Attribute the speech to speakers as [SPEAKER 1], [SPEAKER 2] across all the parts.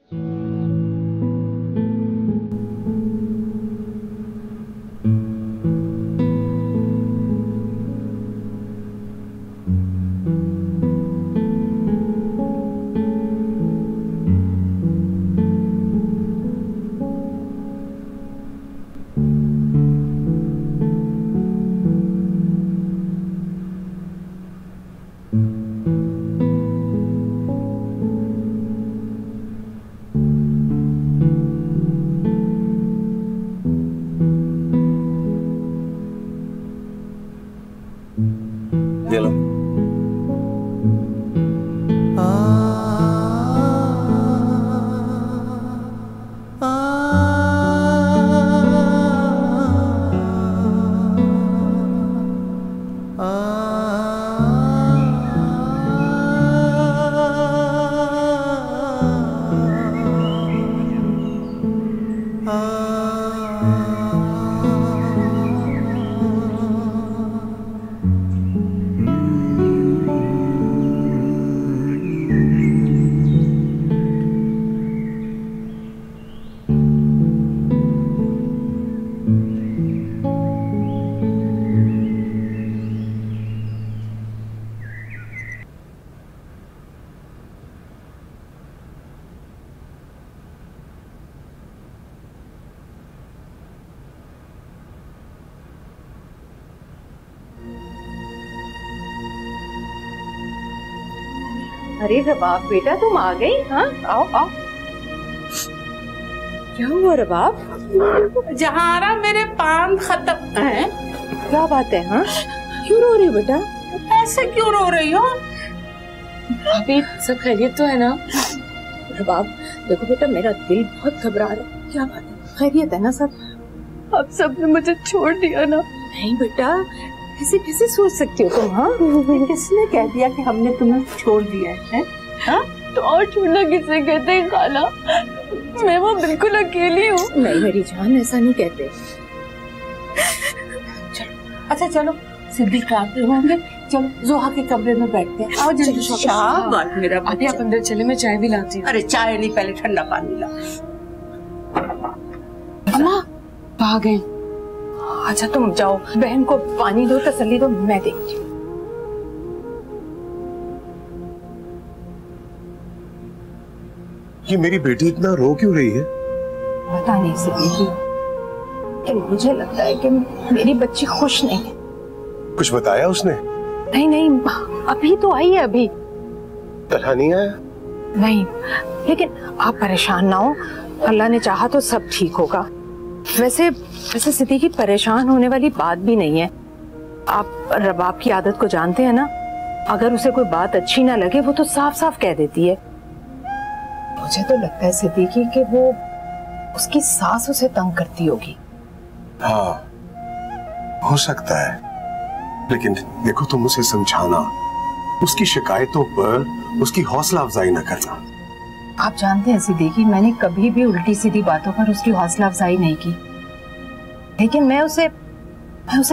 [SPEAKER 1] अरे रबाब बेटा तुम आ गई? हाँ आओ आओ। क्या हुआ रबाब?
[SPEAKER 2] जहारा मेरे पान खत्म है।
[SPEAKER 1] क्या बात है? हाँ क्यों रो रही हो बेटा?
[SPEAKER 2] ऐसे क्यों रो रही हो?
[SPEAKER 3] भाभी सब खैरियत तो है ना?
[SPEAKER 1] रबाब देखो बेटा मेरा दिल बहुत घबरा रहा है। क्या बात है? खैरियत है ना सब?
[SPEAKER 3] आप सबने मुझे छोड़ दिया ना?
[SPEAKER 1] नहीं बेटा कैसे कैसे सोच सकती हो तुम? हाँ
[SPEAKER 2] किसने कह दिया कि हमने तुम्हें छोड़ दिया है? हाँ
[SPEAKER 3] तो और छोड़ना किसे कहते हैं खाला? मैं वो बिल्कुल अकेली हूँ।
[SPEAKER 1] नहीं मेरी जान ऐसा नहीं कहते।
[SPEAKER 2] चलो अच्छा चलो सिद्दीक आते होंगे, चलो जोहा के कमरे में बैठते हैं। आओ जल्दी। शाबाश मेरा
[SPEAKER 3] बच्चा। आप अंदर चले, मैं चाय भी लाती हूँ।
[SPEAKER 2] अरे चाय नहीं पहले ठंडा पानी ला।
[SPEAKER 3] अम्मा आ गए।
[SPEAKER 1] अच्छा तुम जाओ बहन को पानी दो तसल्ली दो, मैं देखती हूँ।
[SPEAKER 4] ये मेरी बेटी इतना रो क्यों रही है?
[SPEAKER 1] पता नहीं सिद्दीकी, मुझे लगता है कि मेरी बच्ची खुश नहीं है।
[SPEAKER 4] कुछ बताया उसने?
[SPEAKER 1] नहीं नहीं अभी तो आई है। अभी
[SPEAKER 4] तन्हा नहीं आया?
[SPEAKER 1] नहीं लेकिन आप परेशान ना हो, अल्लाह ने चाहा तो सब ठीक होगा। वैसे वैसे सिद्दीकी परेशान होने वाली बात भी नहीं है। आप रबाब की आदत को जानते हैं ना, अगर उसे कोई बात अच्छी ना लगे वो तो साफ साफ कह देती है। मुझे तो लगता है सिद्दीकी कि वो उसकी सास उसे तंग करती होगी।
[SPEAKER 4] हाँ हो सकता है, लेकिन देखो तुम उसे समझाना, उसकी शिकायतों पर उसकी हौसला अफजाई न करना।
[SPEAKER 1] आप जानते हैं सिद्दीकी, मैंने कभी भी उल्टी सीधी बातों पर उसकी हौसला अफजाई नहीं की, लेकिन मैं उसे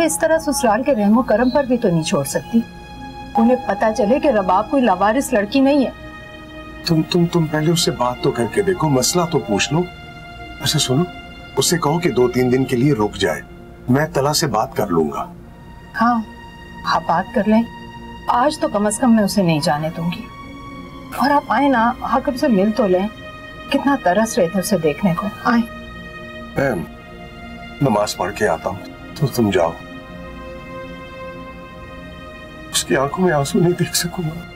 [SPEAKER 1] इस तरह ससुराल के रहमो करम पर भी तो नहीं छोड़ सकती। उन्हें पता चले कि रबाब कोई लावारिस लड़की नहीं है।
[SPEAKER 4] तुम पहले उससे बात तो करके देखो, मसला तो पूछ लो। अच्छा सुनो, उससे कहो कि 2-3 दिन के लिए रुक जाए, मैं तला से बात कर लूंगा।
[SPEAKER 1] हाँ आप बात कर लें, आज तो कम से कम मैं उसे नहीं जाने दूंगी। और आप आए ना, आकर उसे मिल तो लें, कितना तरस रहे थे उसे देखने को। आए।
[SPEAKER 4] मैं नमाज पढ़ के आता हूँ, तो तुम जाओ। उसकी आंखों में आंसू नहीं देख सकूंगा।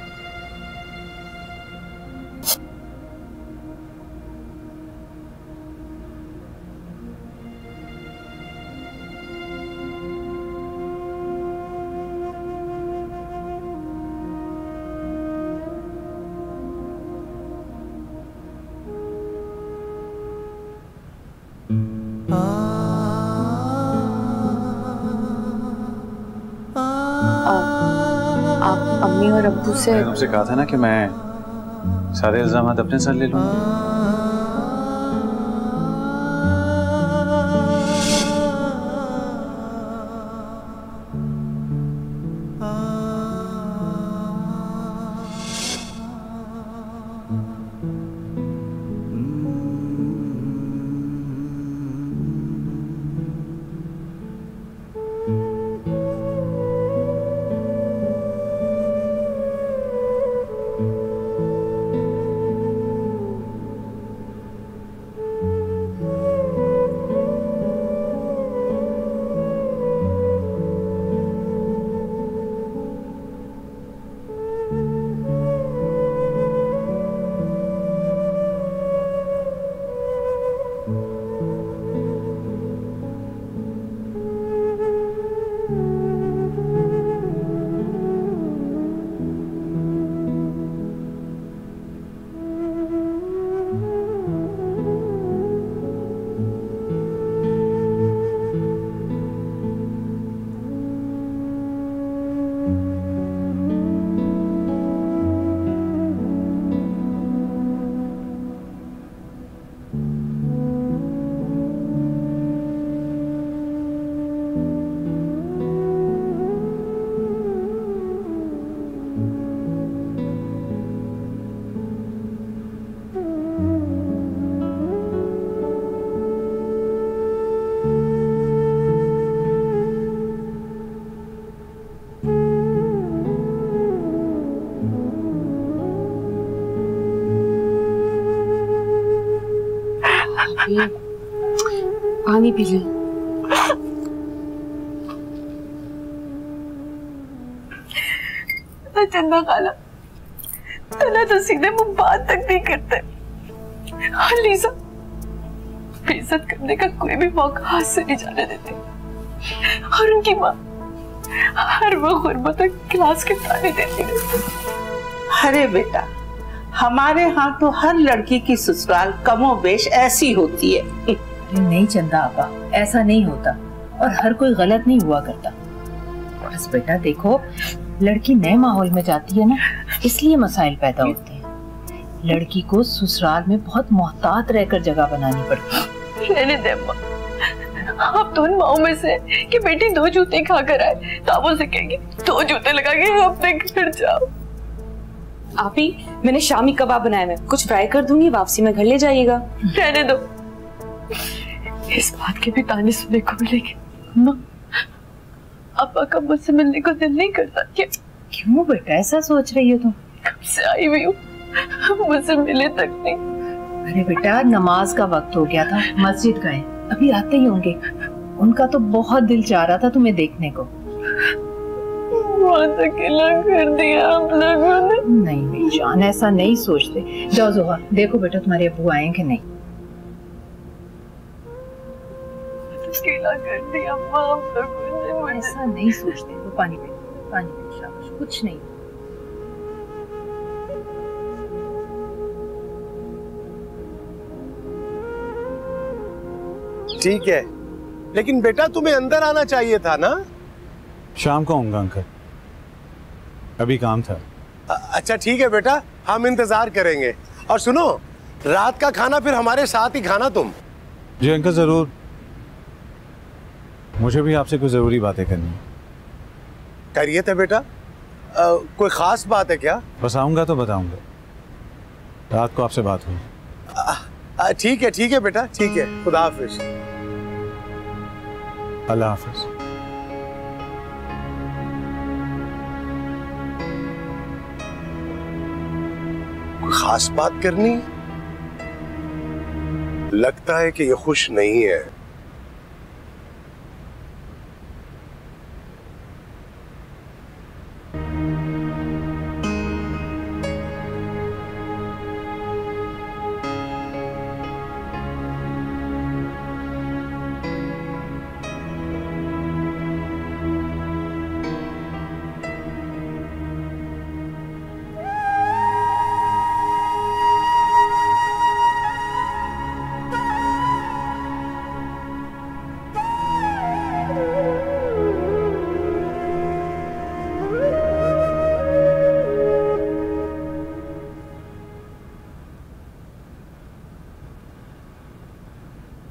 [SPEAKER 3] आप अम्मी और अब्बू से
[SPEAKER 5] मैंने उनसे कहा था ना कि मैं सारे इल्जाम अपने सर ले लूंगा।
[SPEAKER 1] पानी पी ले।
[SPEAKER 3] चंदा खाला तला तो सीधे मुंह बात तक नहीं करते। और लीजा बेइज्जत करने का कोई भी मौका हाथ से नहीं जाने देते। और उनकी माँ हर वक्त गुर्बत तक क्लास के ताने देती रहती।
[SPEAKER 2] अरे बेटा, हमारे यहाँ तो हर लड़की की ससुराल कमोबेश ऐसी होती है।
[SPEAKER 1] नहीं चंदा आपा, ऐसा नहीं होता और हर कोई गलत नहीं हुआ करता। बस बेटा देखो, लड़की नए माहौल में जाती है ना, इसलिए मसाइल पैदा होते हैं। लड़की को ससुराल में बहुत मोहतात रहकर जगह बनानी पड़ती है।
[SPEAKER 3] रहने दे अम्मा, आप तो उन माओ में से कि बेटी 2 जूते खा कर आए तो आप उसे कहेंगे 2 जूते लगा के अपने घर जाओ।
[SPEAKER 6] आप ही, मैंने शामी कबाब बनाए हैं, कुछ फ्राई कर दूंगी, वापसी में घर ले जाइएगा।
[SPEAKER 3] रहने दो, इस बात के भी ताने सुनने को मिलेंगे। अम्मा, पापा का मुझसे मिलने को दिल नहीं करता क्या?
[SPEAKER 1] क्यों बेटा ऐसा सोच रही हो तुम?
[SPEAKER 3] कब से आई हुई हूँ, मुझसे मिले तक नहीं।
[SPEAKER 1] अरे बेटा, नमाज का वक्त हो गया था, मस्जिद गए, अभी आते ही होंगे। उनका तो बहुत दिल चाह रहा था तुम्हें देखने को।
[SPEAKER 3] बहुत अकेला कर दिया आप लोगों ने।
[SPEAKER 1] नहीं मेरी जान, ऐसा नहीं सोचते। जाओ जोहा, देखो बेटा तुम्हारे अब्बू आए कि नहीं।
[SPEAKER 3] अकेला कर दिया अम्मा आप लोगों ने मुझे।
[SPEAKER 1] ऐसा नहीं सोचते। तो पानी पी, पानी पी, शाबाश, कुछ नहीं।
[SPEAKER 4] ठीक है, लेकिन बेटा तुम्हें अंदर आना चाहिए था ना।
[SPEAKER 5] शाम को आऊंगा अंकल, अभी काम था।
[SPEAKER 4] अच्छा ठीक है बेटा, हम इंतजार करेंगे। और सुनो, रात का खाना फिर हमारे साथ ही खाना तुम।
[SPEAKER 5] जी अंकल जरूर, मुझे भी आपसे कुछ जरूरी बातें करनी है।
[SPEAKER 4] करिए थे बेटा, कोई खास बात है क्या?
[SPEAKER 5] बस आऊंगा तो बताऊंगा, रात को आपसे बात हुई।
[SPEAKER 4] ठीक है बेटा, ठीक है। खुदा हाफिज।
[SPEAKER 5] अल्लाह हाफिज।
[SPEAKER 4] कोई खास बात करनी? लगता है कि ये खुश नहीं है।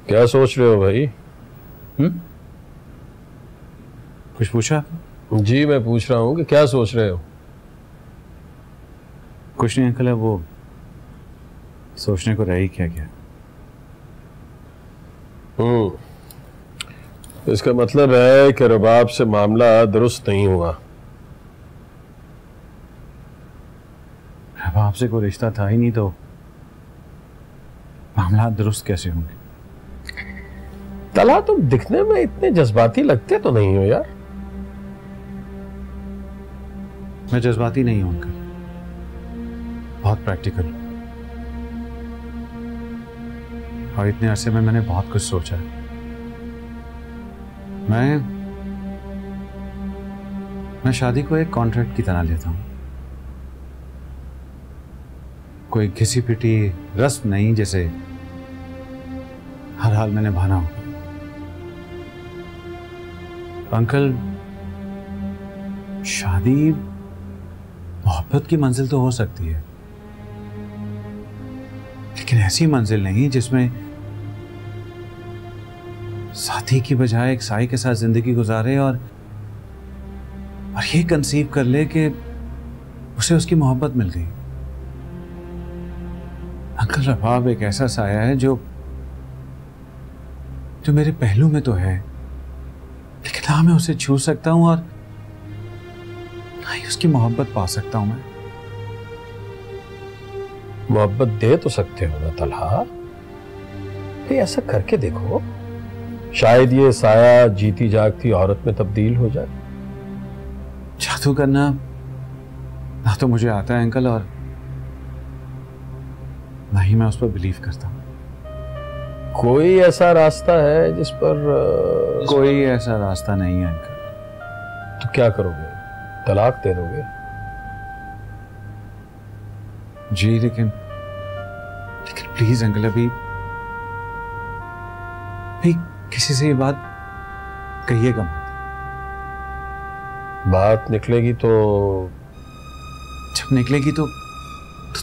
[SPEAKER 7] क्या सोच रहे हो भाई?
[SPEAKER 5] कुछ पूछा?
[SPEAKER 7] जी मैं पूछ रहा हूँ कि क्या सोच रहे हो?
[SPEAKER 5] कुछ नहीं अंकल, वो सोचने को रह ही क्या क्या।
[SPEAKER 7] इसका मतलब है कि रबाब से मामला दुरुस्त नहीं हुआ।
[SPEAKER 5] रबाब से कोई रिश्ता था ही नहीं तो मामला दुरुस्त कैसे होंगे?
[SPEAKER 7] तला, तुम दिखने में इतने जज्बाती लगते तो नहीं हो यार।
[SPEAKER 5] मैं जज्बाती नहीं हूं अंकल, बहुत प्रैक्टिकल। और इतने अरसे में मैंने बहुत कुछ सोचा है। मैं शादी को एक कॉन्ट्रैक्ट की तरह लेता हूं, कोई घिसी पिटी रस्म नहीं जैसे हर हाल में निभाना होगा। अंकल, शादी मोहब्बत की मंजिल तो हो सकती है, लेकिन ऐसी मंजिल नहीं जिसमें साथी की बजाय एक साई के साथ जिंदगी गुजारे और ये कंसीव कर ले कि उसे उसकी मोहब्बत मिल गई। अंकल, रबाब एक ऐसा साया है जो मेरे पहलू में तो है, लेकिन ना मैं उसे छू सकता हूं और ना ही उसकी मोहब्बत पा सकता हूं। मैं
[SPEAKER 7] मोहब्बत दे तो सकते हो ना तलहा, ये ऐसा करके देखो। शायद ये साया जीती जागती औरत में तब्दील हो जाए।
[SPEAKER 5] जादू करना ना तो मुझे आता है अंकल, और ना ही मैं उस पर बिलीव करता हूँ।
[SPEAKER 7] कोई ऐसा रास्ता है जिस पर
[SPEAKER 5] कोई ऐसा रास्ता नहीं है अंकल।
[SPEAKER 7] तो क्या करोगे? तलाक दे दोगे?
[SPEAKER 5] जी लेकिन प्लीज अंकल, अभी किसी से ये बात कहिएगा मत।
[SPEAKER 7] बात निकलेगी तो
[SPEAKER 5] जब निकलेगी तो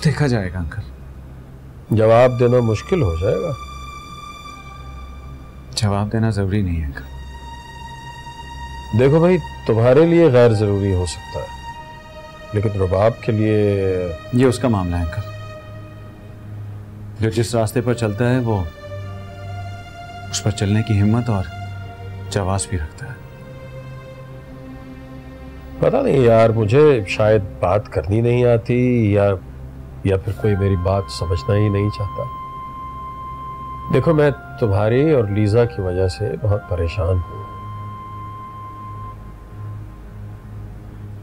[SPEAKER 5] देखा जाएगा अंकल।
[SPEAKER 7] जवाब देना मुश्किल हो जाएगा।
[SPEAKER 5] जवाब देना जरूरी नहीं है अंकल।
[SPEAKER 7] देखो भाई, तुम्हारे लिए गैर जरूरी हो सकता है, लेकिन रुबाब के लिए
[SPEAKER 5] ये उसका मामला है अंकल। जो जिस रास्ते पर चलता है वो उस पर चलने की हिम्मत और जवाब भी रखता है।
[SPEAKER 7] पता नहीं यार, मुझे शायद बात करनी नहीं आती या फिर कोई मेरी बात समझना ही नहीं चाहता। देखो, मैं तुम्हारी और लीजा की वजह से बहुत परेशान हूं।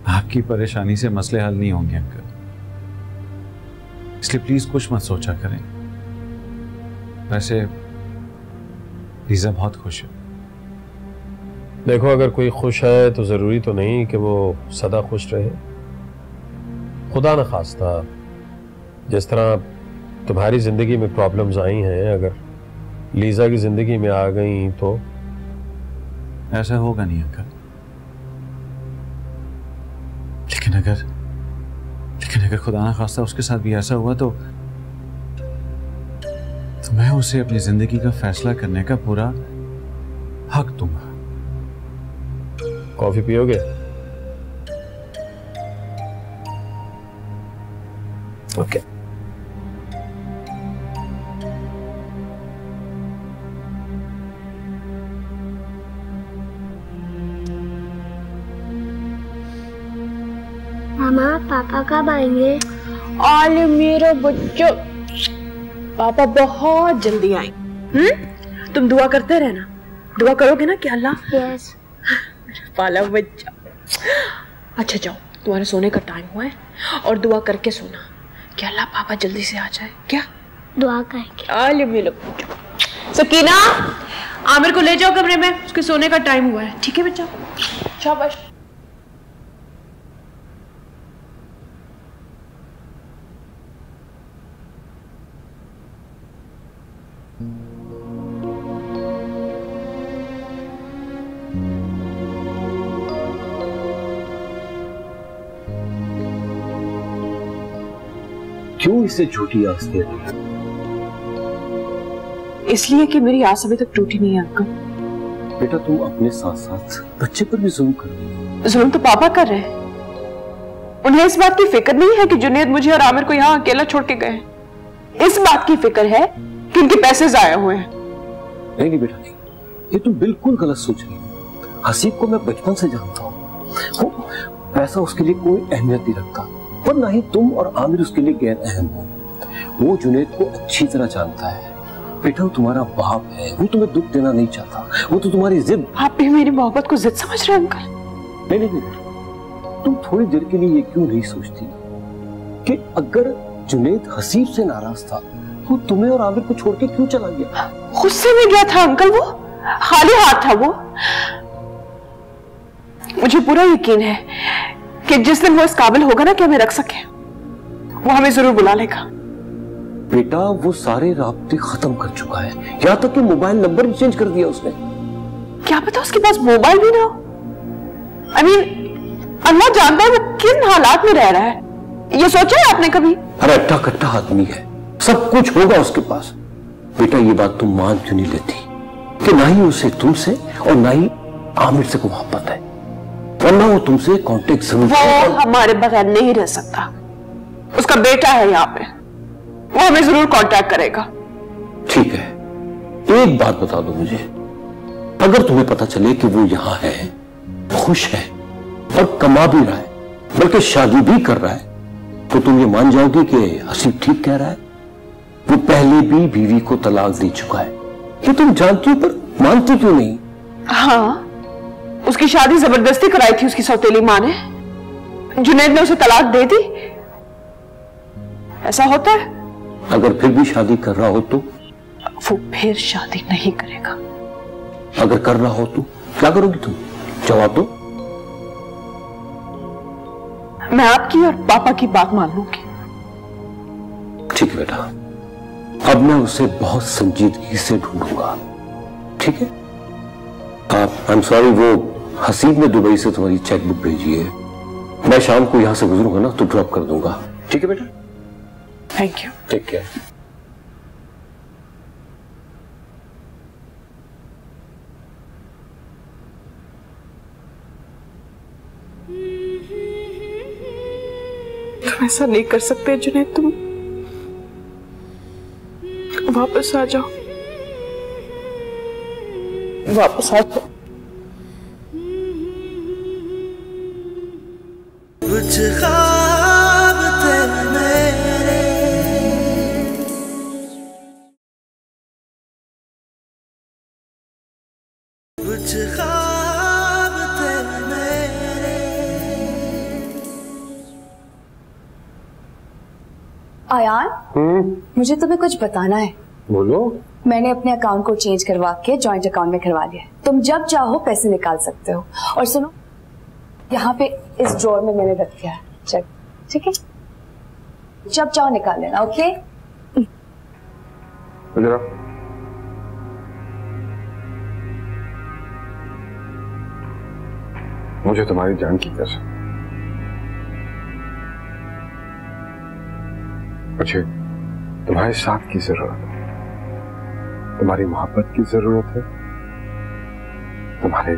[SPEAKER 5] आपकी परेशानी से मसले हल नहीं होंगे अंकल, इसलिए प्लीज कुछ मत सोचा करें। वैसे लीजा बहुत खुश है।
[SPEAKER 7] देखो, अगर कोई खुश है तो जरूरी तो नहीं कि वो सदा खुश रहे। खुदा न खास्ता जिस तरह तुम्हारी जिंदगी में प्रॉब्लम्स आई हैं, अगर लीजा की जिंदगी में आ गई तो
[SPEAKER 5] ऐसा होगा नहीं अंकल। लेकिन अगर खुदा ना खास्ता उसके साथ भी ऐसा हुआ तो मैं उसे अपनी जिंदगी का फैसला करने का पूरा हक दूंगा।
[SPEAKER 7] कॉफी पियोगे? ओके।
[SPEAKER 8] मामा, पापा कब आएंगे?
[SPEAKER 6] आले मेरा बच्चा, पापा बहुत जल्दी आएंगे। तुम दुआ करते रहना। दुआ करोगे ना कि अल्लाह।
[SPEAKER 8] यस।
[SPEAKER 6] पाला बच्चा। अच्छा जाओ, तुम्हारे सोने का टाइम हुआ है और दुआ करके सोना कि अल्लाह पापा जल्दी से आ जाए। क्या
[SPEAKER 8] दुआ करेंगे?
[SPEAKER 6] आले मेरा बच्चा। सकीना, आमिर को ले जाओ कमरे में, उसके सोने का टाइम हुआ है। ठीक है बच्चा? शाबाश।
[SPEAKER 9] क्यों इसे झूठी आस दे रही है?
[SPEAKER 6] इसलिए कि मेरी आस अभी तक टूटी नहीं है अंकल।
[SPEAKER 9] बेटा, तुम अपने साथ साथ बच्चे पर भी जुल्म कर रही हो।
[SPEAKER 6] जुल्म तो पापा कर रहे हैं। उन्हें इस बात की फिक्र नहीं है कि जुनैद मुझे और आमिर को यहाँ अकेला छोड़ के गए। इस बात की फिक्र है कि उनके पैसे जाया हुए हैं।
[SPEAKER 9] नहीं बेटा, नहीं, ये तुम बिल्कुल गलत सोच रही हो। हसीब को मैं बचपन से जानता हूँ। वो पैसा उसके लिए कोई अहमियत नहीं रखता, और ना ही तुम और आमिर उसके लिए गैर अहम हो। वो जुनैद को अच्छी तरह जानता है। बेटा, वो तुम्हारा बाप है, वो तुम्हें दुख देना नहीं चाहता, वो तो तुम्हारी जिद।
[SPEAKER 6] आप भी मेरी मोहब्बत को जिद समझ रहे हैं अंकल?
[SPEAKER 9] नहीं, तुम थोड़ी देर के लिए ये क्यों नहीं सोचती कि अगर जुनैद हसीब से नाराज था, वो तुम्हें और आमिर को छोड़ के क्यों चला गया?
[SPEAKER 6] गुस्से में गया था अंकल, वो खाली हाथ था। वो मुझे पूरा यकीन है कि जिस दिन वो इस काबिल होगा ना कि हमें रख सके, वो हमें जरूर बुला लेगा।
[SPEAKER 9] बेटा, वो सारे राब्ते खत्म कर चुका है, यहाँ तक कि मोबाइल नंबर भी चेंज कर दिया उसने।
[SPEAKER 6] क्या पता उसके पास मोबाइल भी ना हो। I mean, अल्लाह जानता है वो किन हालात में रह रहा है। ये सोचा है आपने कभी?
[SPEAKER 9] अरे अट्टा कट्टा आदमी है, सब कुछ होगा उसके पास। बेटा, ये बात तुम मान क्यों नहीं लेती कि ना ही उसे तुमसे और ना ही आमिर से मोहब्बत है, वरना वो तुमसे कांटेक्ट जरूर।
[SPEAKER 6] वो हमारे बगैर नहीं रह सकता। उसका बेटा है यहाँ पे, वो हमें जरूर कांटेक्ट करेगा।
[SPEAKER 9] ठीक है, एक बात बता दो मुझे, अगर तुम्हें पता चले कि वो यहाँ है, खुश है और कमा भी रहा है, बल्कि शादी भी कर रहा है, तो तुम ये मान जाओगी कि हसीब ठीक कह रहा है? वो पहले भी बीवी को तलाक दे चुका है, ये तुम जानती हो, पर मानती क्यों नहीं?
[SPEAKER 6] हाँ, उसकी शादी जबरदस्ती कराई थी उसकी सौतेली माँ ने। जुनैद ने उसे तलाक दे दी। ऐसा होता है?
[SPEAKER 9] अगर फिर भी शादी कर रहा हो तो?
[SPEAKER 6] वो फिर शादी नहीं करेगा।
[SPEAKER 9] अगर कर रहा हो तो क्या करोगी तुम? जवाब दो।
[SPEAKER 6] मैं आपकी और पापा की बात मान लूंगी।
[SPEAKER 9] ठीक है बेटा, अब मैं उसे बहुत संजीदगी से ढूंढूंगा, ठीक है? आई एम सॉरी, वो हसीब ने दुबई से तुम्हारी चेकबुक भेजी है। मैं शाम को यहां से गुजरूंगा ना तो ड्रॉप कर दूंगा, ठीक है बेटा?
[SPEAKER 6] Thank you.
[SPEAKER 9] Take care.
[SPEAKER 6] तुम ऐसा नहीं कर सकते जुनैद, तुम वापस आ जाओ, वापस आ जाओ।
[SPEAKER 10] कुछ ख्वाब थे मेरे, कुछ ख्वाब थे मेरे।
[SPEAKER 11] आयान, मुझे तुम्हें कुछ बताना है।
[SPEAKER 9] बोलो।
[SPEAKER 11] मैंने अपने अकाउंट को चेंज करवा के जॉइंट अकाउंट में करवा लिया है। तुम जब चाहो पैसे निकाल सकते हो। और सुनो, यहाँ पे इस ड्रॉर में मैंने रख दिया है चेक, ठीक है? जब चाहो निकाल लेना, ओके?
[SPEAKER 4] मुझे तुम्हारी जान की कसम, मुझे तुम्हारे साथ की जरूरत है, तुम्हारी मोहब्बत की जरूरत है, तुम्हारे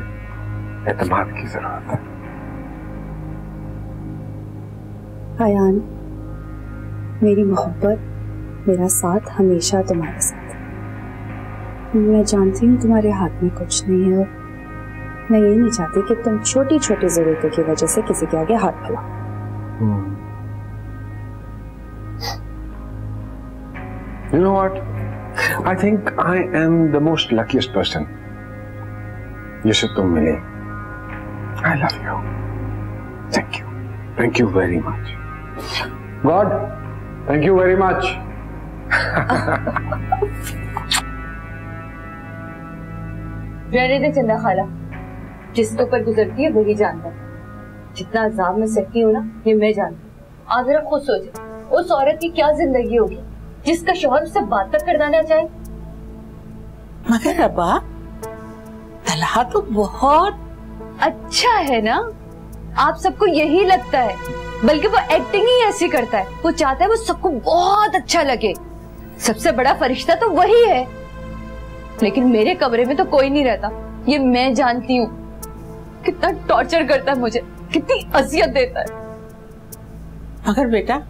[SPEAKER 4] एतमाद की जरूरत है।
[SPEAKER 11] आयान, मेरी मोहब्बत, मेरा साथ हमेशा तुम्हारे साथ है। मैं जानती हूँ तुम्हारे हाथ में कुछ नहीं है और मैं ये नहीं चाहती कि तुम छोटी छोटी जरूरतों की वजह से किसी के आगे हाथ फैलाओ।
[SPEAKER 4] You know what? I think I am the most luckiest person. जिसे तुम मिले। I love you. Thank you. Thank you very much. God, thank you very much.
[SPEAKER 11] रहने दे चंदा खाला, जिसके ऊपर गुजरती है वही जानता है। जितना अजाब में सहती हूँ ना, ये मैं जानती हूँ। आप जरा खुद सोचे, उस औरत की क्या जिंदगी होगी जिसका शौहर उससे बात तक करवाना चाहे।
[SPEAKER 2] मगर अब्बा, तलहा तो बहुत
[SPEAKER 11] अच्छा है ना? आप सबको यही लगता है, बल्कि वो एक्टिंग ही ऐसी करता है। वो चाहता है वो सबको बहुत अच्छा लगे। सबसे बड़ा फरिश्ता तो वही है। लेकिन मेरे कमरे में तो कोई नहीं रहता, ये मैं जानती हूँ। कितना टॉर्चर करता है मुझे, कितनी अजियत देता है।
[SPEAKER 2] मगर बेटा,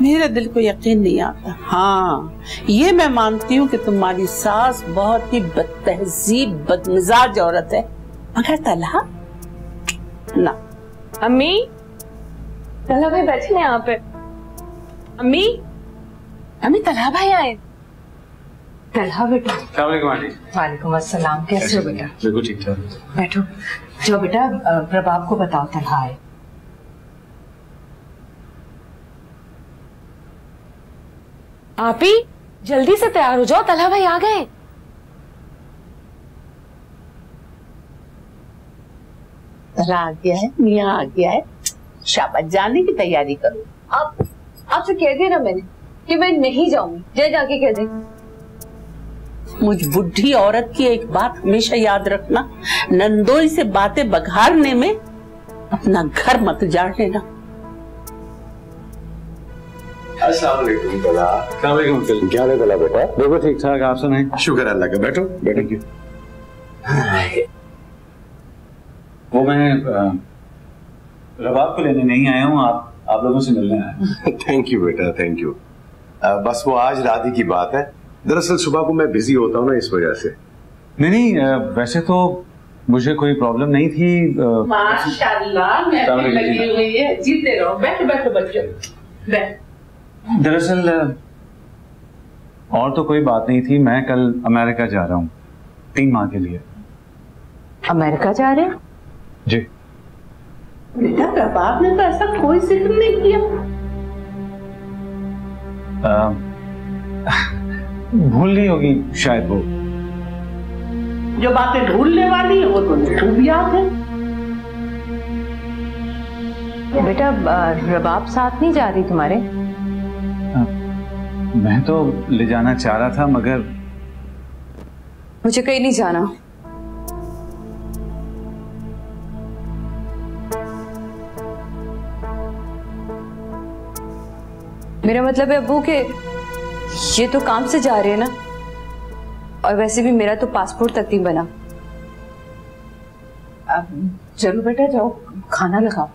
[SPEAKER 2] मेरे दिल को यकीन नहीं आता। हाँ, ये मैं मानती हूँ कि तुम्हारी सास बहुत ही बदतहजीब बदमिजाज औरत है, मगर तलहा ना।
[SPEAKER 6] अम्मी, तलहा भाई बैठे हैं यहाँ पे। अम्मी, अम्मी तलहा भाई आए।
[SPEAKER 1] तलहा बेटा।
[SPEAKER 5] वालेकुम।
[SPEAKER 1] वालेकुम अस्सलाम, कैसे हो बेटा?
[SPEAKER 5] बिल्कुल ठीक ठाक।
[SPEAKER 1] बैठो। जो बेटा, प्रभाव को बताओ तलहा आए।
[SPEAKER 3] आप ही जल्दी से तैयार हो जाओ, तलहा भाई आ गए।
[SPEAKER 2] तलहा आ गया है, मियाँ आ गया है। शाबाश, जाने की तैयारी करो।
[SPEAKER 11] आपसे कह दिया ना मैंने कि मैं नहीं जाऊंगी। जय जाके कह दे।
[SPEAKER 2] मुझ बुढ़ी औरत की एक बात हमेशा याद रखना, नंदोई से बातें बघारने में अपना घर मत जाड़ लेना।
[SPEAKER 4] अस्सलाम वालेकुम तला।
[SPEAKER 5] अस्सलाम वालेकुम अंकल।
[SPEAKER 4] क्या हाल है तला बेटा?
[SPEAKER 5] बिल्कुल ठीक ठाक, आप सुनाएं?
[SPEAKER 4] शुक्र अल्लाह का। बैठो बैठो।
[SPEAKER 5] Thank you. वो मैं रबाब को लेने नहीं आया हूँ, आप लोगों से मिलने आया हूँ।
[SPEAKER 4] थैंक यू बेटा, थैंक यू। बस वो आज रात ही की बात है। दरअसल सुबह को मैं बिजी होता हूँ ना, इस वजह से।
[SPEAKER 5] नहीं, वैसे तो मुझे कोई प्रॉब्लम नहीं थी।
[SPEAKER 2] माशाल्लाह, मैं लगी हुई है। जीते रहो। बैठो बैठो बच्चों, बैठ।
[SPEAKER 5] दरअसल और तो कोई बात नहीं थी। मैं कल अमेरिका जा रहा हूँ 3 माह के लिए।
[SPEAKER 1] अमेरिका जा रहे हैं?
[SPEAKER 5] जी।
[SPEAKER 2] बेटा रबाब ने तो ऐसा कोई जिक्र नहीं किया।
[SPEAKER 5] भूल नहीं होगी शायद वो।
[SPEAKER 2] जो बातें भूलने वाली है वो तो खूब याद है।
[SPEAKER 1] बेटा रबाब साथ नहीं जा रही तुम्हारे?
[SPEAKER 5] मैं तो ले जाना चाह रहा था मगर
[SPEAKER 11] मुझे कहीं नहीं जाना। मेरा मतलब है अब्बू के ये तो काम से जा रहे हैं ना, और वैसे भी मेरा तो पासपोर्ट तक नहीं बना।
[SPEAKER 1] चलो बेटा जाओ खाना लगाओ।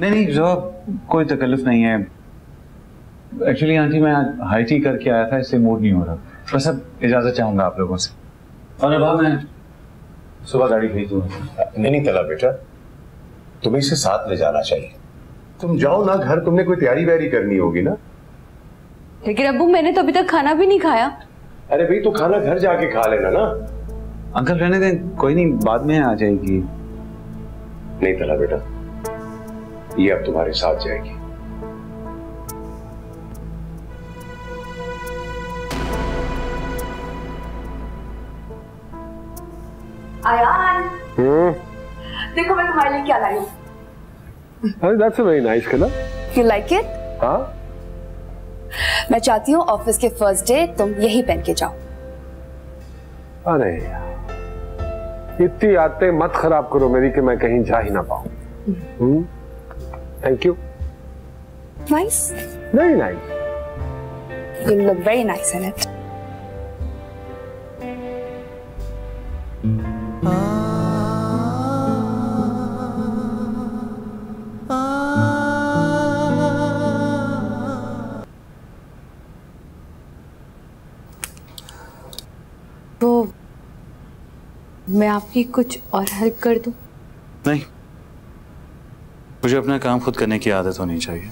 [SPEAKER 5] नहीं जो कोई तकल्लुफ नहीं है। एक्चुअली आंटी मैं हाई टी करके आया था, इससे मूड नहीं हो रहा। बस अब इजाजत चाहूंगा आप लोगों से। और अब मैं सुबह गाड़ी भेज दूंगा।
[SPEAKER 9] नहीं तला बेटा, तुम्हें इसे साथ ले जाना चाहिए। तुम जाओ ना घर, तुमने कोई तैयारी वैयारी करनी होगी ना।
[SPEAKER 11] लेकिन अब्बू मैंने तो अभी तक खाना भी नहीं खाया।
[SPEAKER 9] अरे भाई तो खाना घर जाके खा लेना ना।
[SPEAKER 5] अंकल रहने दें, कोई नहीं बाद में आ जाएगी।
[SPEAKER 9] नहीं तला बेटा, ये अब तुम्हारे साथ जाएगी।
[SPEAKER 11] आयान, देखो मैं तुम्हारे लिए क्या लाई हूँ।
[SPEAKER 9] That's a very nice color.
[SPEAKER 11] You like it?
[SPEAKER 9] हाँ?
[SPEAKER 11] मैं चाहती हूँ ऑफिस के फर्स्ट डे तुम यही पहन के जाओ।
[SPEAKER 9] अरे इतनी आदतें मत खराब करो मेरी कि मैं कहीं जा ही ना पाऊं। Thank you.
[SPEAKER 11] Nice?
[SPEAKER 9] Very nice.
[SPEAKER 11] You look very nice in it. तो मैं आपकी कुछ और हेल्प कर दूं?
[SPEAKER 5] नहीं, मुझे अपना काम खुद करने की आदत होनी चाहिए।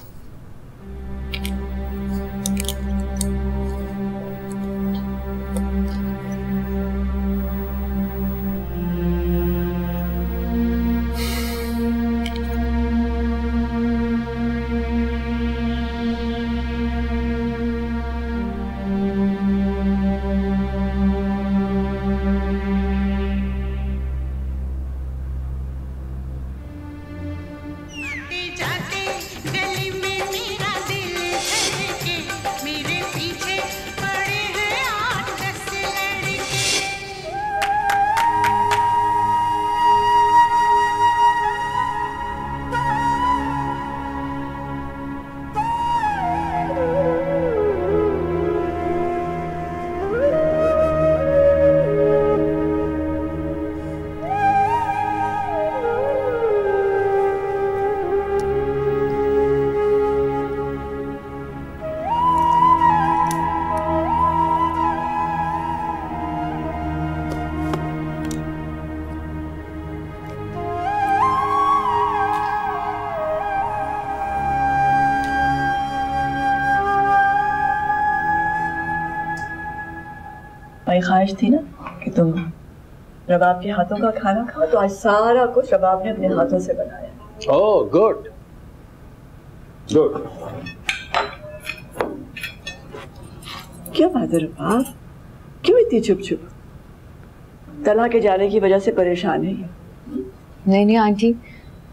[SPEAKER 3] मेरी ख्वाहिश थी ना कि तुम रबाब के हाथों का खाना खाओ, तो आज सारा कुछ रबाब ने अपने हाथों से बनाया।
[SPEAKER 9] Oh good good.
[SPEAKER 3] क्या बात है रबाब, क्यों इतनी चुप चुप? तला के जाने की वजह से परेशान है?
[SPEAKER 11] नहीं आंटी,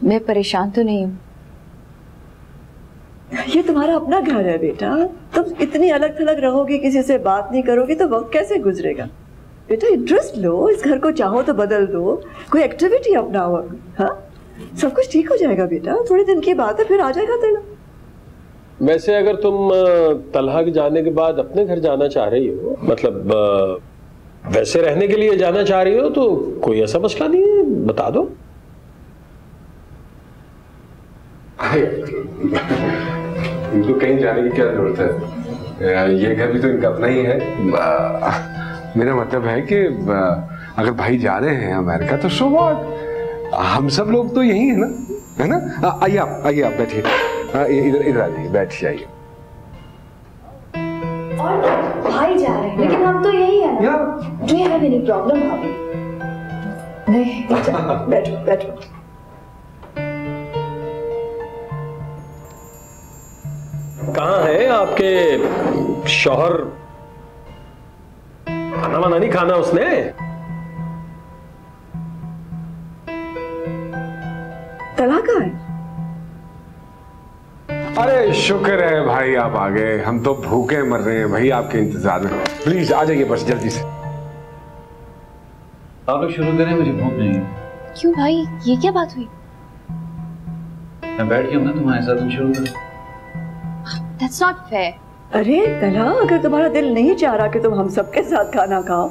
[SPEAKER 11] मैं परेशान तो नहीं हूँ।
[SPEAKER 3] ये तुम्हारा अपना घर है बेटा, तुम इतनी अलग थलग रहोगी, किसी से बात नहीं करोगी तो वक्त कैसे गुजरेगा? बेटा इंटरेस्ट लो, इस घर को चाहो तो बदल दो, कोई एक्टिविटी अपनाओ। हाँ, सब कुछ ठीक हो जाएगा बेटा, थोड़े दिन की बात है, फिर आ जाएगा तेरा।
[SPEAKER 7] वैसे अगर तुम तलहा के जाने के बाद अपने घर जाना चाह रही हो, मतलब वैसे रहने के लिए जाना चाह रही हो, तो कोई ऐसा मसला नहीं है, बता दो।
[SPEAKER 4] इनको कहीं जाने की क्या जरूरत है? ये घर भी तो इनका अपना ही है। मेरा मतलब है कि अगर भाई जा रहे हैं अमेरिका तो सो व्हाट, हम सब लोग तो यही है ना, है ना? आइए आप बैठिए, इधर आ जाइए, बैठ जाइए।
[SPEAKER 11] और भाई जा रहे लेकिन हम तो यही है ना। Do you have any problem भाभी? नहीं, बैठो बैठो।
[SPEAKER 7] कहाँ है आपके शौहर? खाना वाना नहीं खाना उसने?
[SPEAKER 3] तला कहाँ है?
[SPEAKER 4] अरे शुक्र है भाई आप आ गए, हम तो भूखे मर रहे हैं भाई आपके इंतजार में। प्लीज आ जाइए बस जल्दी से।
[SPEAKER 5] आप लोग शुरू करें, मुझे भूख नहीं है।
[SPEAKER 11] क्यों भाई, ये क्या बात हुई?
[SPEAKER 5] मैं बैठ गया हूं ना तुम्हारे साथ, तुम शुरू करो।
[SPEAKER 11] That's not fair.
[SPEAKER 3] अरे तला, अगर तुम्हारा दिल नहीं चाह रहा कि तुम हम सबके साथ खाना खाओ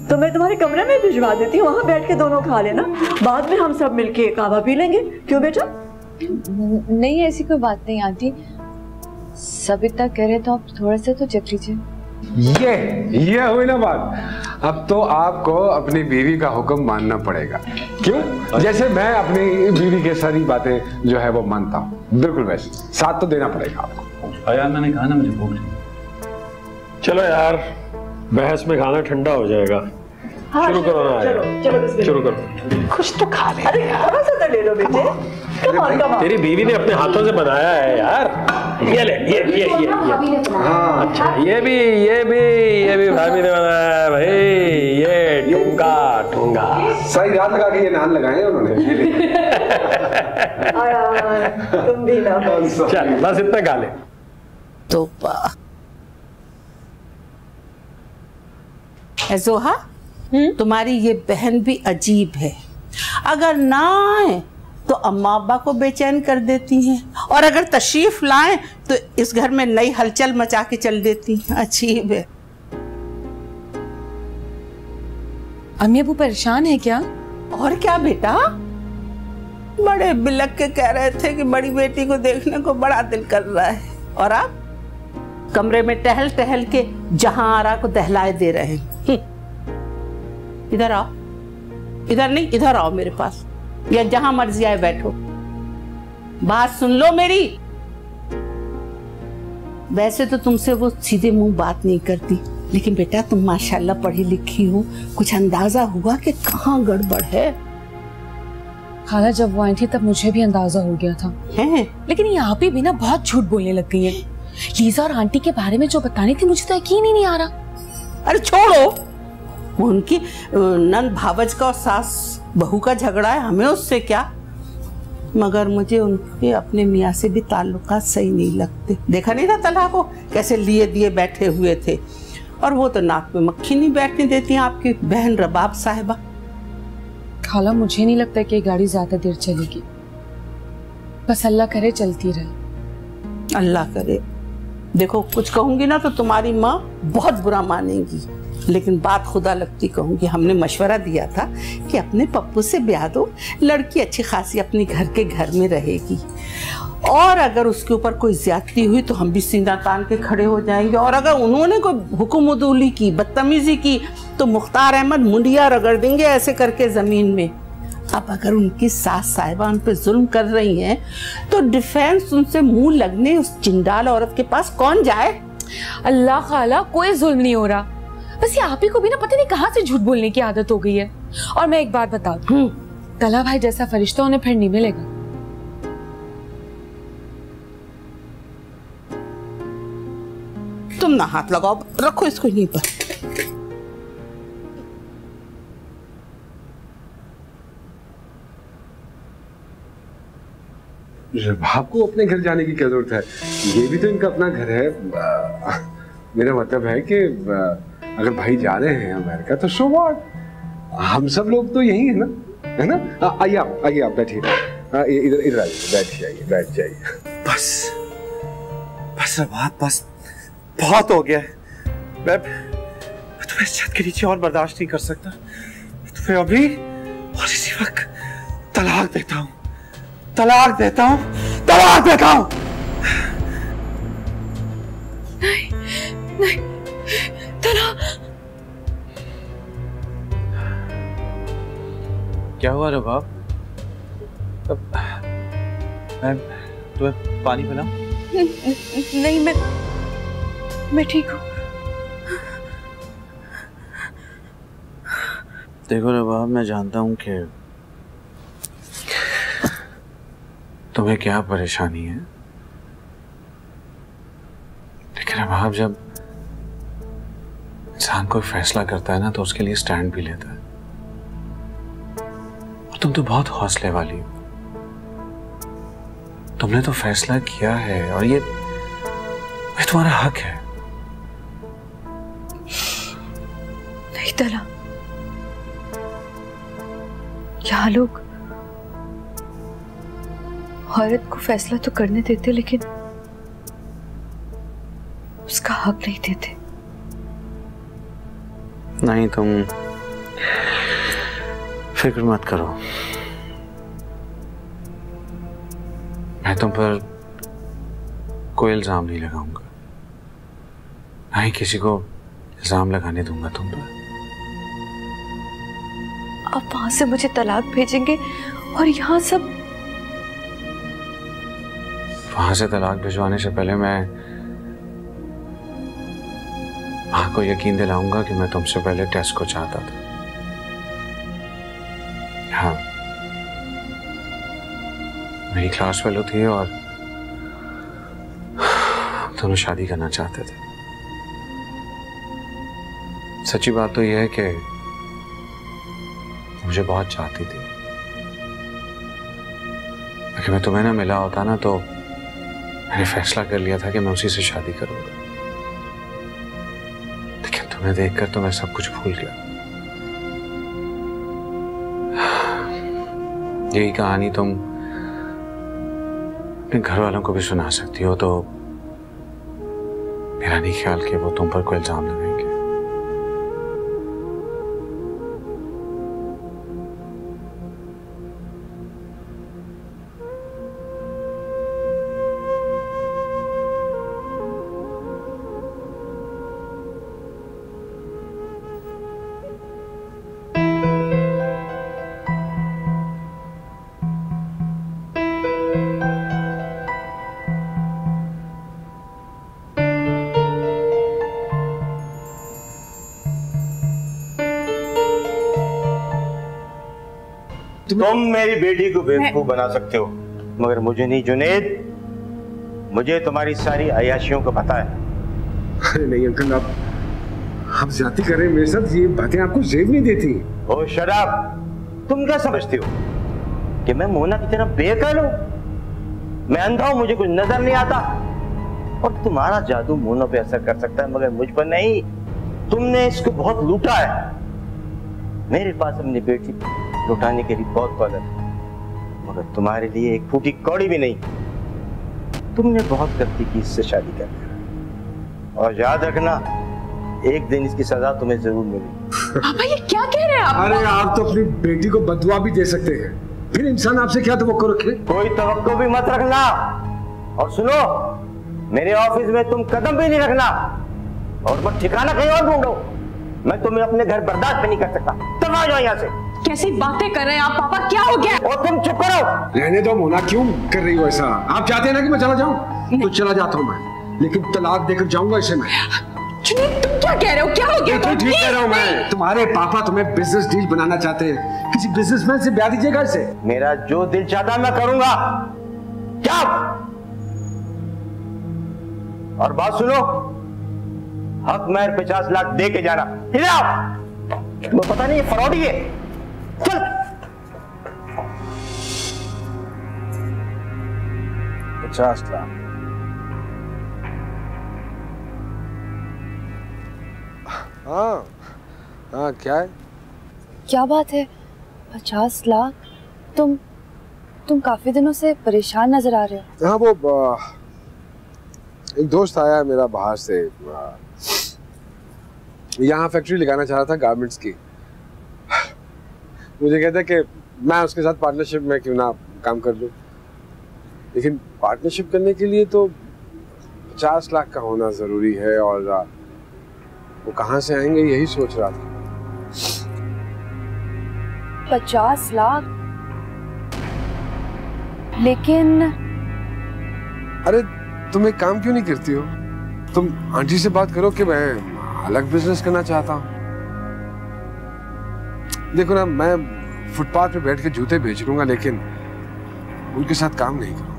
[SPEAKER 3] तो मैं तुम्हारे कमरे में भिजवा देती हूँ, वहाँ बैठ के दोनों खा लेना, बाद में हम सब मिलके कहवा पी लेंगे। क्यों बेटा?
[SPEAKER 11] नहीं, ऐसी कोई बात नहीं आंटी, सब इतना कह रहे तो आप थोड़ा सा तो जप लीजिए।
[SPEAKER 4] ये हुई ना बात। अब तो आपको अपनी बीवी का हुक्म मानना पड़ेगा। क्यों? जैसे मैं अपनी बीवी के सारी बातें जो है वो मानता हूँ, बिल्कुल वैसे साथ तो देना पड़ेगा आपको।
[SPEAKER 5] यार मैंने कहा ना मुझे भूख नहीं।
[SPEAKER 7] चलो यार, बहस में खाना ठंडा हो जाएगा।
[SPEAKER 3] हाँ,
[SPEAKER 7] शुरू करो ना।
[SPEAKER 3] चलो
[SPEAKER 7] शुरू करो।
[SPEAKER 3] कुछ तो खा ले। अरे थोड़ा सा तो ले लो बेटे।
[SPEAKER 7] तेरी बीवी ने अपने हाथों से बनाया है यार। ये ले, ये हाँ, अच्छा ये भी भाभी ने बनाया है भाई। ये ठुंगा
[SPEAKER 4] सही रात लगा के ये नान लगाए उन्होंने।
[SPEAKER 3] तुम भी ना
[SPEAKER 7] चल बस इतना खा ले।
[SPEAKER 2] तो जोहा, तुम्हारी ये बहन भी अजीब है। अगर ना आए तो अम्मा अब्बा को बेचैन कर देती हैं, और अगर तशरीफ लाएं तो इस घर में नई हलचल मचा के चल देती हैं। अजीब है।
[SPEAKER 11] अम्मी अब्बू परेशान है क्या?
[SPEAKER 2] और क्या बेटा, बड़े बिलक के कह रहे थे कि बड़ी बेटी को देखने को बड़ा दिल कर रहा है, और आप कमरे में टहल टहल के जहां आरा को दहलाए दे रहे हैं। इधर आओ, इधर नहीं, इधर आओ मेरे पास, या जहां मर्जी आए बैठो। बात सुन लो मेरी। वैसे तो तुमसे वो सीधे मुंह बात नहीं करती, लेकिन बेटा तुम माशाल्लाह पढ़ी लिखी हो, कुछ अंदाजा हुआ कि कहाँ गड़बड़ है?
[SPEAKER 11] खाला जब वो आई थी तब मुझे भी अंदाजा हो गया था
[SPEAKER 2] है?
[SPEAKER 11] लेकिन यहाँ पे भी ना बहुत झूठ बोलने लग गई है। लीजा और आंटी के बारे में जो बतानी थी मुझे तो यकीन ही नहीं आ रहा।
[SPEAKER 2] अरे छोड़ो, उनकी नंद भावज का और सास बहू का झगड़ा है, हमें उससे क्या। मगर मुझे उनके अपने मियाँ से भी ताल्लुकात सही नहीं लगते। देखा नहीं था तला को कैसे लिए दिए बैठे हुए थे, और वो तो नाक में मक्खी नहीं बैठने देती आपकी बहन रबाब साहिबा।
[SPEAKER 11] खाला मुझे नहीं लगता कि ये गाड़ी ज्यादा देर चलेगी, बस अल्लाह करे चलती रहे।
[SPEAKER 2] अल्लाह करे। देखो कुछ कहूंगी ना तो तुम्हारी माँ बहुत बुरा मानेगी, लेकिन बात खुदा लगती कहूंगी। हमने मशवरा दिया था कि अपने पप्पू से ब्याह दो, लड़की अच्छी खासी अपनी घर के घर में रहेगी, और अगर उसके ऊपर कोई ज्यादती हुई तो हम भी सीना तान के खड़े हो जाएंगे, और अगर उन्होंने कोई हुक्म उदूली की, बदतमीजी की, तो मुख्तार अहमद मुंडिया रगड़ देंगे ऐसे करके जमीन में। अब अगर उनकी सास साहिबा उन पे जुल्म कर रही हैं तो डिफेंस उनसे मुंह लगने उस चिंडाल औरत के पास कौन जाए?
[SPEAKER 11] अल्लाह खाला कोई जुल्म नहीं हो रहा, बस ये आप ही को भी ना पता नहीं कहाँ से झूठ बोलने की आदत हो गई है। और मैं एक बात बता दूं, तला भाई जैसा फरिश्ता उन्हें फिर नहीं मिलेगा।
[SPEAKER 2] तुम ना हाथ लगाओ, रखो इसको यहीं पर।
[SPEAKER 4] रबाब को अपने घर जाने की क्या जरूरत है? ये भी तो इनका अपना घर है। मेरा मतलब है कि अगर भाई जा रहे हैं अमेरिका तो सो व्हाट, हम सब लोग तो यही है ना? आइए आप बैठिए, इधर आइए, बैठ जाइए।
[SPEAKER 12] बस रबाब, बस बहुत हो गया। मैं तुम्हें इस छत के नीचे और बर्दाश्त नहीं कर सकता। तुम्हें अभी और इसी वक्त तलाक देता हूँ।
[SPEAKER 11] नहीं, तलाक।
[SPEAKER 5] क्या हुआ रबाब? मैं तुम्हें पानी पिलाऊं?
[SPEAKER 11] नहीं, मैं ठीक हूँ।
[SPEAKER 12] देखो रबाब, मैं जानता हूं कि तुम्हें क्या परेशानी है, लेकिन रबाब जब इंसान कोई फैसला करता है ना तो उसके लिए स्टैंड भी लेता है। और तुम तो बहुत हौसले वाली हो, तुमने तो फैसला किया है और ये तुम्हारा हक है।
[SPEAKER 11] नहीं तला, यहाँ लोग औरत को फैसला तो करने देते लेकिन उसका हक नहीं देते।
[SPEAKER 12] नहीं, तुम फिक्र मत करो, मैं तुम पर कोई इल्जाम नहीं लगाऊंगा, ना ही किसी को इल्जाम लगाने दूंगा तुम पर।
[SPEAKER 11] आप वहां से मुझे तलाक भेजेंगे और यहाँ सब?
[SPEAKER 12] वहां से तलाक भिजवाने से पहले मैं मां को यकीन दिलाऊंगा कि मैं तुमसे पहले टेस्ट को चाहता था। हाँ, मेरी क्लास फेलो थी और दोनों शादी करना चाहते थे। सच्ची बात तो यह है कि मुझे बहुत चाहती थी, अगर मैं तुम्हें ना मिला होता ना तो मैंने फैसला कर लिया था कि मैं उसी से शादी करूंगा, लेकिन तुम्हें देखकर तो मैं सब कुछ भूल गया। यही कहानी तुम अपने घर वालों को भी सुना सकती हो, तो मेरा नहीं ख्याल कि वो तुम पर कोई इल्जाम लगाएंगे।
[SPEAKER 13] तुम मेरी बेटी को बेवकूफ बना सकते हो, मगर मुझे नहीं जुनेद, मुझे तुम्हारी सारी अयाशियों का पता है।
[SPEAKER 4] अरे नहीं अंकल, आप ज्यादती कर रहे हैं मेरे साथ, ये बातें आपको जेब नहीं देती।
[SPEAKER 13] ओ शराब, तुम क्या समझती हो कि मैं मोना की तरह बेअकल हूं? मैं अंधा हूं, मुझे कुछ नजर नहीं आता। और तुम्हारा जादू मोना पे असर कर सकता है मगर मुझ पर नहीं। तुमने इसको बहुत लूटा है। मेरे पास अपनी बेटी लुटाने के लिए बहुत दौलत है, मगर तुम्हारे लिए एक फूटी कौड़ी भी नहीं। तुमने बहुत गलती की इससे शादी करके, और याद रखना एक दिन इसकी सजा तुम्हें जरूर मिलेगी।
[SPEAKER 6] पापा ये क्या कह रहे हैं आप?
[SPEAKER 4] अरे आप तो अपनी बेटी को बदुआ भी दे सकते हैं, फिर इंसान आपसे क्या तवक्को रखे?
[SPEAKER 13] कोई तवक्को भी मत रखना। और सुनो, मेरे ऑफिस में तुम कदम भी नहीं रखना, और मत ठिकाना कहीं और ढूंढो। मैं तुम्हें अपने घर बर्दाश्त भी नहीं कर सकता। तुम आ जाओ यहाँ से।
[SPEAKER 6] कैसी बातें कर रहे हैं आप पापा, क्या हो गया?
[SPEAKER 13] और तुम चुप करो।
[SPEAKER 4] रहने दो मोना, क्यों कर रही हो ऐसा? आप चाहते हैं ना कि मैं चला जाऊं? तो चला जाता हूं मैं, लेकिन तलाक देकर जाऊंगा इसे मैं।
[SPEAKER 6] जुनेद तुम क्या कह रहे हो? क्या हो गया?
[SPEAKER 4] तो ठीक कह रहा हूं मैं। तुम्हारे पापा तुम्हें बिजनेस डील बनाना चाहते हैं, किसी बिजनेसमैन से ब्याह दीजिएगा इसे।
[SPEAKER 13] मेरा जो दिल चाहता मैं करूंगा। क्या? और बात सुनो, हक महर 50 लाख दे के जाना। इधर आओ। तुम्हें पता नहीं ये फ्रॉडी है। चल। $50 लाख।
[SPEAKER 4] हाँ हाँ, क्या है?
[SPEAKER 11] क्या बात है? 50 लाख? तुम काफी दिनों से परेशान नजर आ रहे हो।
[SPEAKER 4] हाँ, वो एक दोस्त आया मेरा बाहर से, यहाँ फैक्ट्री लगाना चाह रहा था गारमेंट्स की। मुझे कहता है कि मैं उसके साथ पार्टनरशिप में क्यों ना काम कर लूँ, लेकिन पार्टनरशिप करने के लिए तो 50 लाख का होना जरूरी है, और वो कहाँ से आएंगे यही सोच रहा था।
[SPEAKER 11] 50 लाख? लेकिन
[SPEAKER 4] अरे तुम एक काम क्यों नहीं करती हो? तुम आंटी से बात करो कि मैं अलग बिजनेस करना चाहता हूँ। देखो ना, मैं फुटपाथ पे बैठ के जूते बेच लूंगा, लेकिन उनके साथ काम नहीं करूंगा।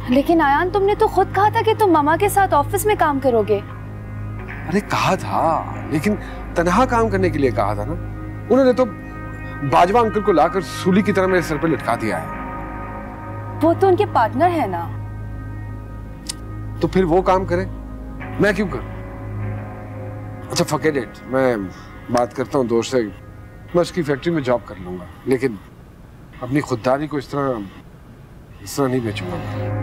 [SPEAKER 11] लेकिन आयान, तुमने तो खुद कहा था कि तुम मामा के साथ ऑफिस में काम करोगे।
[SPEAKER 4] अरे कहा था, लेकिन तनहा काम करने के लिए कहा था ना। उन्होंने तो बाजवा अंकल को लाकर सूली की तरह मेरे सर पे लटका दिया है।
[SPEAKER 11] वो तो उनके पार्टनर है ना।
[SPEAKER 4] तो फिर वो काम करे, मैं क्यों करूं? अच्छा फॉरगेट इट, मैं बात करता हूँ दोस्त से, मैं उसकी फैक्ट्री में जॉब कर लूंगा, लेकिन अपनी खुददारी को इस तरह नहीं बेचूंगा।